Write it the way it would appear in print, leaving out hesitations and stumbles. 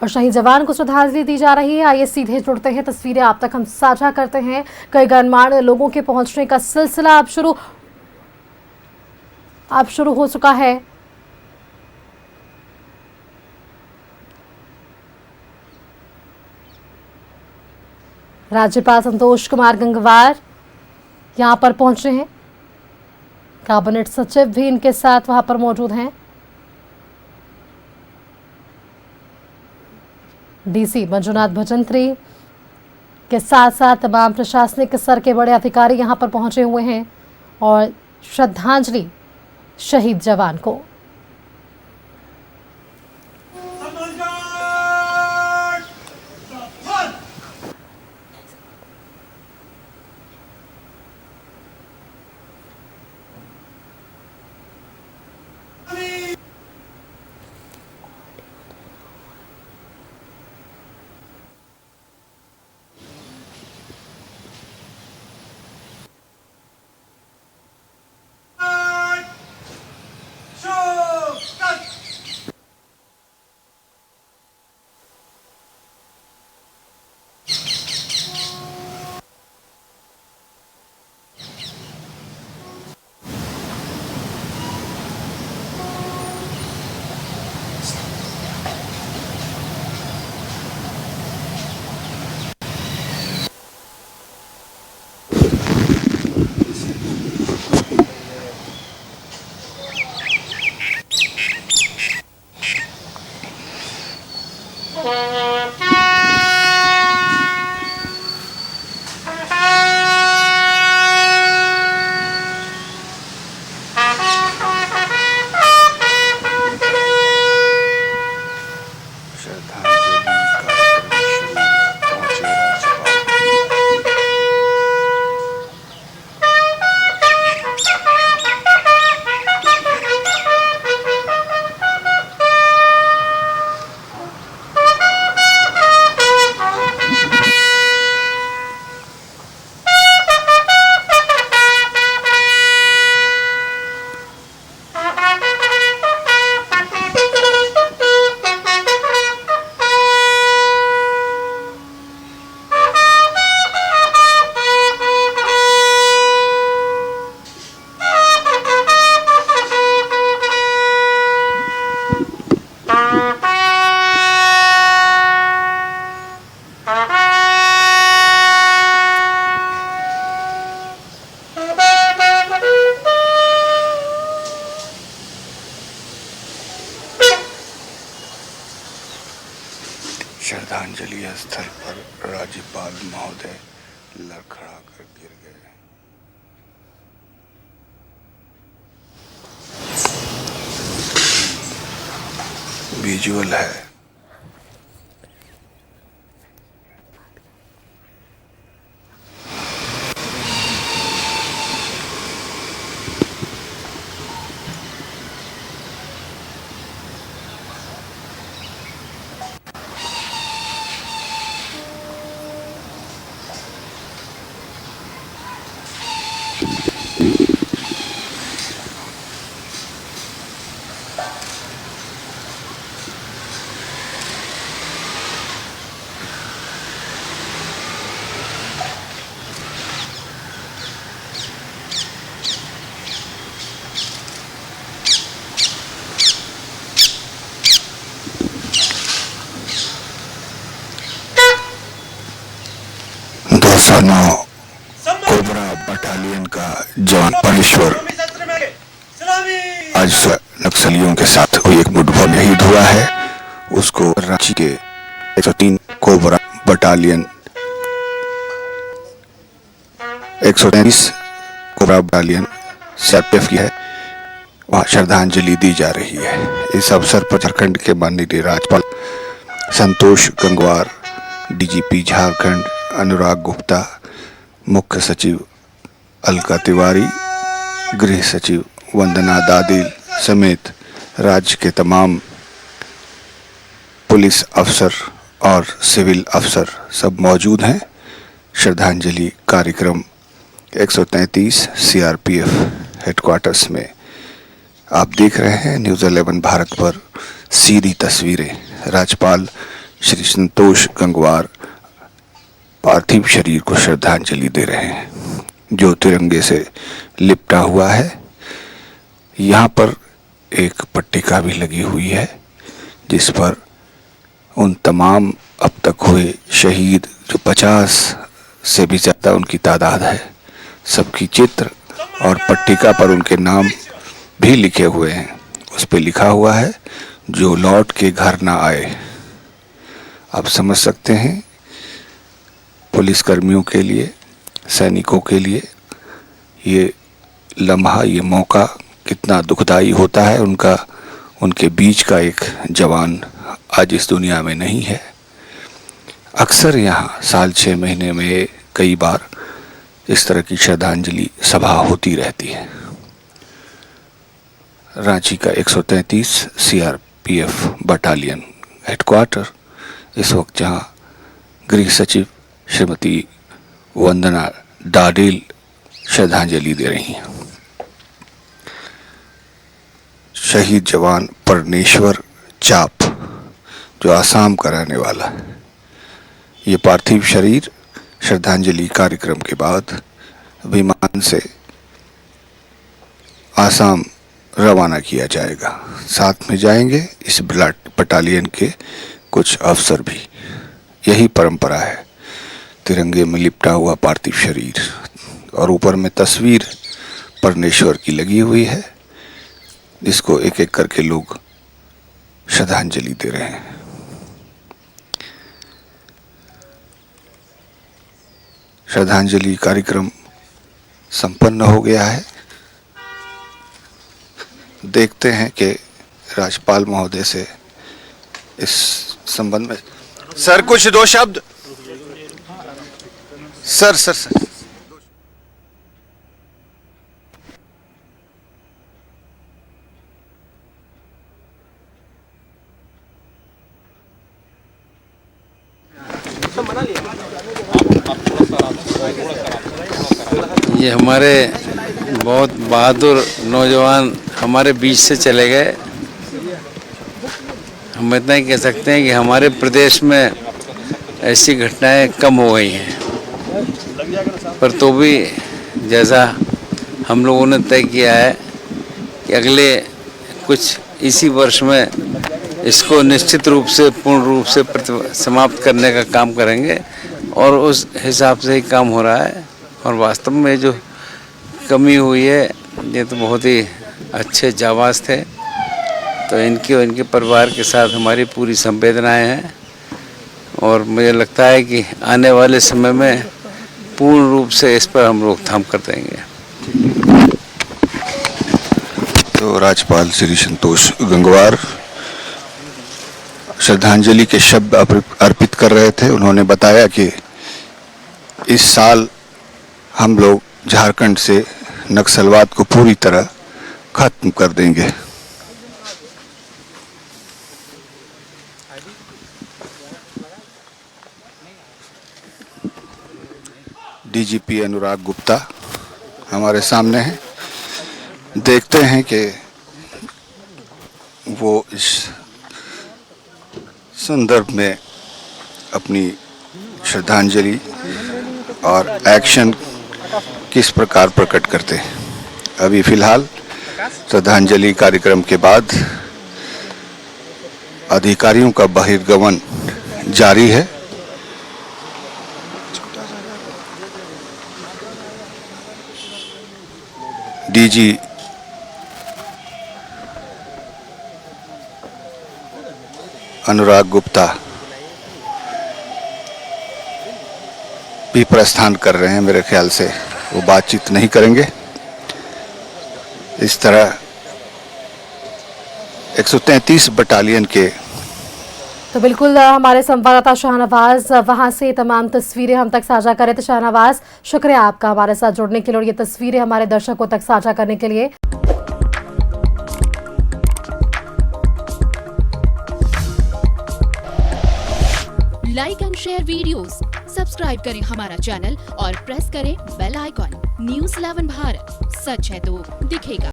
और शहीद जवान को श्रद्धांजलि दी जा रही है। आइए सीधे जुड़ते हैं, तस्वीरें आप तक हम साझा करते हैं। कई गणमान्य लोगों के पहुंचने का सिलसिला अब शुरू हो चुका है। राज्यपाल संतोष कुमार गंगवार यहां पर पहुंचे हैं। कैबिनेट सचिव भी इनके साथ वहां पर मौजूद हैं। डीसी मंजुनाथ भजंत्री के साथ साथ तमाम प्रशासनिक स्तर के बड़े अधिकारी यहां पर पहुंचे हुए हैं और श्रद्धांजलि शहीद जवान को। श्रद्धांजलि स्थल पर राज्यपाल महोदय लड़खड़ा कर गिर गए। विजुअल है। कोबरा बटालियन का जवान परमेश्वर आज नक्सलियों के साथ हुई एक मुठभेड़ में शहीद हुआ है। उसको रांची के 103 cobra battalion 133 cobra battalion CRPF की है, वहां श्रद्धांजलि दी जा रही है। इस अवसर पर झारखंड के माननीय राज्यपाल संतोष गंगवार, डीजीपी झारखंड अनुराग गुप्ता, मुख्य सचिव अलका तिवारी, गृह सचिव वंदना दादिल समेत राज्य के तमाम पुलिस अफसर और सिविल अफसर सब मौजूद हैं। श्रद्धांजलि कार्यक्रम 133 सीआरपीएफ हेडक्वार्टर्स में आप देख रहे हैं। न्यूज़ 11 भारत पर सीधी तस्वीरें। राज्यपाल श्री संतोष गंगवार पार्थिव शरीर को श्रद्धांजलि दे रहे हैं, जो तिरंगे से लिपटा हुआ है। यहाँ पर एक पट्टिका भी लगी हुई है, जिस पर उन तमाम अब तक हुए शहीद, जो 50 से भी ज़्यादा उनकी तादाद है, सबकी चित्र और पट्टिका पर उनके नाम भी लिखे हुए हैं। उस पर लिखा हुआ है, जो लौट के घर ना आए। आप समझ सकते हैं पुलिसकर्मियों के लिए, सैनिकों के लिए ये लम्हा, ये मौका कितना दुखदाई होता है। उनके बीच का एक जवान आज इस दुनिया में नहीं है। अक्सर यहाँ साल 6 महीने में कई बार इस तरह की श्रद्धांजलि सभा होती रहती है। रांची का 133 सीआरपीएफ बटालियन हेडक्वार्टर इस वक्त जहाँ गृह सचिव श्रीमती वंदना डाडेल श्रद्धांजलि दे रही हैं। शहीद जवान परनेश्वर चाप, जो आसाम का रहने वाला है, ये पार्थिव शरीर श्रद्धांजलि कार्यक्रम के बाद विमान से आसाम रवाना किया जाएगा। साथ में जाएंगे इस बटालियन के कुछ अफसर भी। यही परंपरा है, तिरंगे में लिपटा हुआ पार्थिव शरीर और ऊपर में तस्वीर परमेश्वर की लगी हुई है, जिसको एक एक करके लोग श्रद्धांजलि दे रहे हैं। श्रद्धांजलि कार्यक्रम संपन्न हो गया है। देखते हैं कि राज्यपाल महोदय से इस संबंध में सर कुछ 2 शब्द। सर सर सर ये हमारे बहुत बहादुर नौजवान हमारे बीच से चले गए। हम इतना ही कह सकते हैं कि हमारे प्रदेश में ऐसी घटनाएं कम हो गई हैं, पर तो भी जैसा हम लोगों ने तय किया है कि अगले कुछ इसी वर्ष में इसको निश्चित रूप से पूर्ण रूप से समाप्त करने का काम करेंगे, और उस हिसाब से ही काम हो रहा है। और वास्तव में जो कमी हुई है, ये तो बहुत ही अच्छे जाबाज थे, तो इनके और इनके परिवार के साथ हमारी पूरी संवेदनाएं हैं। और मुझे लगता है कि आने वाले समय में पूर्ण रूप से इस पर हम रोकथाम कर देंगे। तो राज्यपाल श्री संतोष गंगवार श्रद्धांजलि के शब्द अर्पित कर रहे थे। उन्होंने बताया कि इस साल हम लोग झारखंड से नक्सलवाद को पूरी तरह खत्म कर देंगे। डीजीपी अनुराग गुप्ता हमारे सामने हैं। देखते हैं कि वो इस संदर्भ में अपनी श्रद्धांजलि और एक्शन किस प्रकार प्रकट करते हैं। अभी फिलहाल श्रद्धांजलि कार्यक्रम के बाद अधिकारियों का बहिर्गमन जारी है। डीजी अनुराग गुप्ता भी प्रस्थान कर रहे हैं। मेरे ख्याल से वो बातचीत नहीं करेंगे। इस तरह 133 बटालियन के तो बिल्कुल हमारे संवाददाता शाहनवाज वहां से तमाम तस्वीरें हम तक साझा कर रहे थे। शाहनवाज, शुक्रिया आपका हमारे साथ जुड़ने के लिए और ये तस्वीरें हमारे दर्शकों तक साझा करने के लिए। Like and share videos, subscribe करें हमारा चैनल और प्रेस करें बेल आइकॉन। न्यूज़ 11 भारत, सच है तो दिखेगा।